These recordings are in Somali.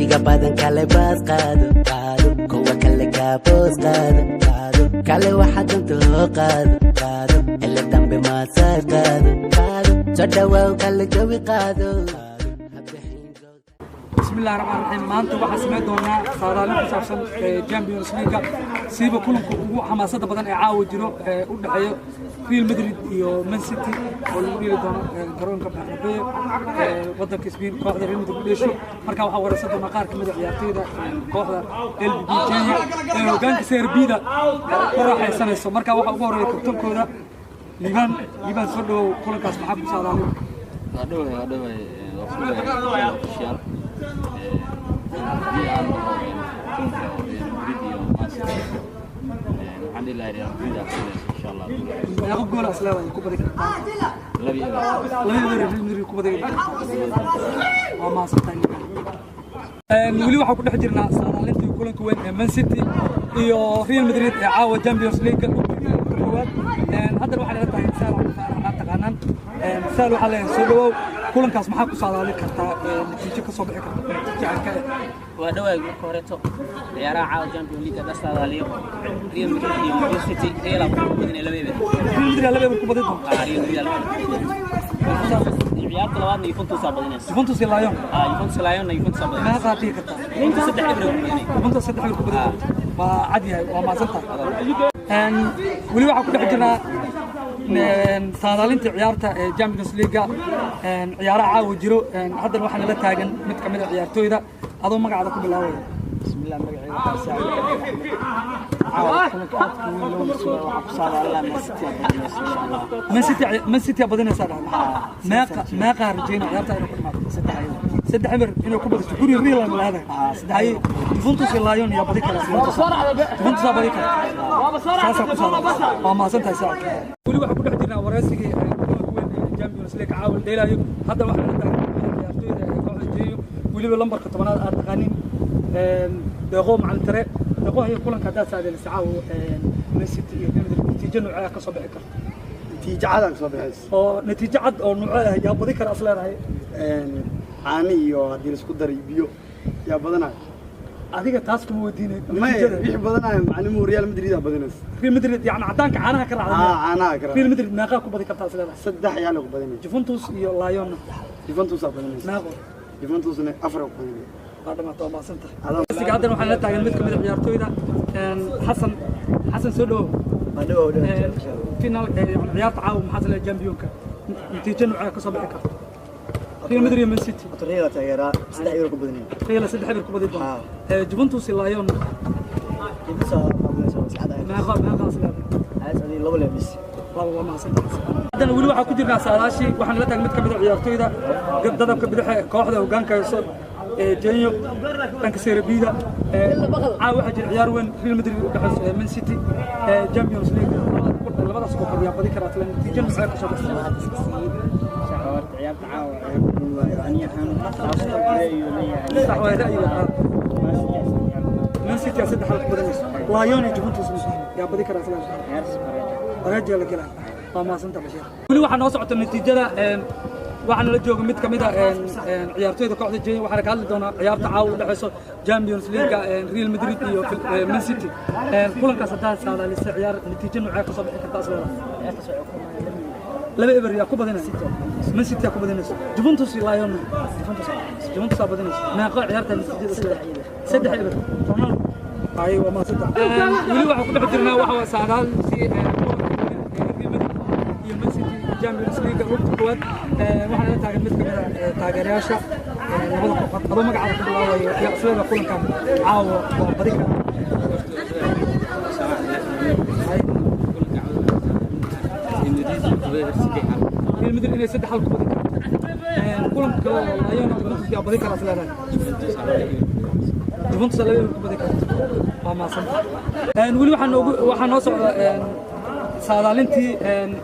iga badan kale baas qaado qaado kuwa kale kaabos qaado qaado kale waxa danto qaado qaado ila dambe maasay qaado qaado jadawaa kale jawi qaado. بسم الله الرحمن الرحيم maanta waxa sameeynaa saadaalin ku saabsan Champions League siiba kulanka ugu xamaasada badan ee caawa jiro u dhaxeeyo Real Madrid iyo Man City oo lagu dhigi doono garoonka Bernabeu wadanka Spain kooxda Real Madrid dhasho marka waxa waraysan doona qaar kamid ah ciyaartoyda kooxda LBB Kenya ee hogaanka Serbida ku raaxaysanayso marka waxa ugu horeeya kabtankooda liban soo dhaw kulankaas maxaa ku saadaalin official الحمد لله ان شاء الله يا ابو جول اسلام كوبدي لا كوبدي وما صدقني weli waxaan ku dhex jirnaa saadaalintii kulanka weyn ee Man City iyo Real Madrid ee caawa Champions League koowaad hadda waxaan la tahay taqaanaan saal waxa la soo dhawow kulankaas maxaa ku saadaalin kartaa natiijo ka soo bixi karta waa dhawaad marka horeeto ciyaaraha caawa Champions League da saadaaliyo Real Madrid iyo Man City Real Madrid ku badin ciyaarta labaadna Juventus badinaysa Juventus Lyon ma qaati karta Juventus 3 ku badin waa cad yahay waa maasanta weli waxaan ku dhex jirnaa saadaalinta ciyaarta ee Champions League ciyaaraha caawa jiro hadda waxaan la taagan mid kamid ah ciyaartoyda adoo magacaada ku bilaaway bismillaah magacayga Man City badinaysa meeqa rajayna ciyaarta inay ku dhamaado saddex eber inay ku badiso guri Real ma leedahay Juventus Lyon ya badi kara Juventus badi kara saasa ku saadaalin waa maasantahay saacad weli waxaan ku dhex jirnaa waraysigii Champions League caawa dheelaayo hadda waxaan la taagan ciyaartoyda kooxda jeeyo weliba lambarka 10aad aad taqaanin deeqo macalintare deeqo ay kulanka hada saadaalin caawa Man City iyo Real Madrid natiijo nooca ka soo bixi karta natiijo cad ka soo bixayso oo natiijo cad oo nooca ah yaa badi kara asleedahay caani iyo hadii la isku daray biyo yaa badanaay adiga taas kuma weydiinay natiijada wixii badanaay macallimo Real Madrid badinaysa Real Madrid yani cadaanka caanaha ka raacday caanaha ka raacday Real Madrid meeqa ku badi karta asleedahay saddex yaa lagu badinay Juventus iyo Lyon Juventus badinaysa meeqa Juventusna afar ku badinay dhamaatay ma santahay asiga hadda waxaan la taagan mid kamid ah ciyaartoyda xasan soo dhaw final ciyaarta caawa maxaa la championka natiijo nooca ka soo bixi karta Real Madrid iyo Man City Real taageera saddex eber ku badinay Real saddex eber ku badin Juventus iyo Lyon meeqa asadi laba leebis waa ma santahay hadda weli waxaan ku jirnaa saadaashi waxaan la taagan mid kamid ah ciyaartoyda dadabka bidix kooxda hogaanka جينيو دانك سيربيدا عاوح جل عيار وين ريال مدريد ودخل من سيتي جامبيونز ليج لبدا سوق قريا بدي كرات لان تيجي مساك سو بس شعورت عيار تعاو يعني صح وهذا ايوه من سيتي صدح القدس لايون جوفنتوس يا بدي كرات لان رجل كلام ما سنت بشير ولي waxaa noo socota natiijada waxaan la joogaa mid kamid ah ciyaartoyda kooxda jeeyo waxaan ka hadli doonaa ciyaarta caawa u dhaxayso Champions League Real Madrid iyo Man City kulankaas hadda saadaalisa ciyaar natiijo nooca ka soo bixi karta asleedahay laba eber yaa ku badinaysa Man City ku badinaysa Juventus iyo Lyon Juventus badinaysa meeqa ciyaarta natiijada asleedahay saddex eber Ronaldo aywa ma saddex weli waxaan ku dhex jirnaa waxa saadaalisi Champions League waqti koowaad waxaan la taagan mid kamid ah taageerayaasha labada kooxood aba magacaada ku bilaabayo iyo asleeda kulankan caawa waa badi kara Real Madrid inay saddex hal ku badi karto kulanka ayana Juventus yaa badi kara asleedahay Juventus laba ku badi karto waa ma santahay weli waxaan noo socda saadaalintii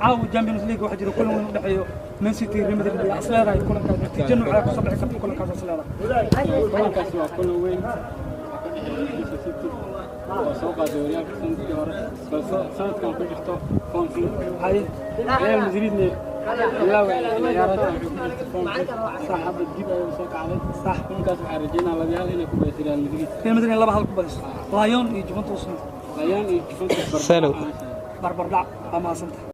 caawa Champions League waxa jira kulan weyn u dhaxeeyo Man City Real Madrid iyo asleedahay kulanka natiijo nooca ka soo bixi karta kulankaas asleedahay kulankaas waa kulan weyn soo qaaday horyaalka sanadkii hore balse sanadkan ku jirto foonki Real Madrid لا عيارات صاحب الجيب أو ساق عليه صح كونكاس عرجينا الله بيها هنا كوبا يصير المدريد Real Madrid laba hal ku badis Lyon iyo Juventus ليان يجفون سلو barbar dhac ama asanta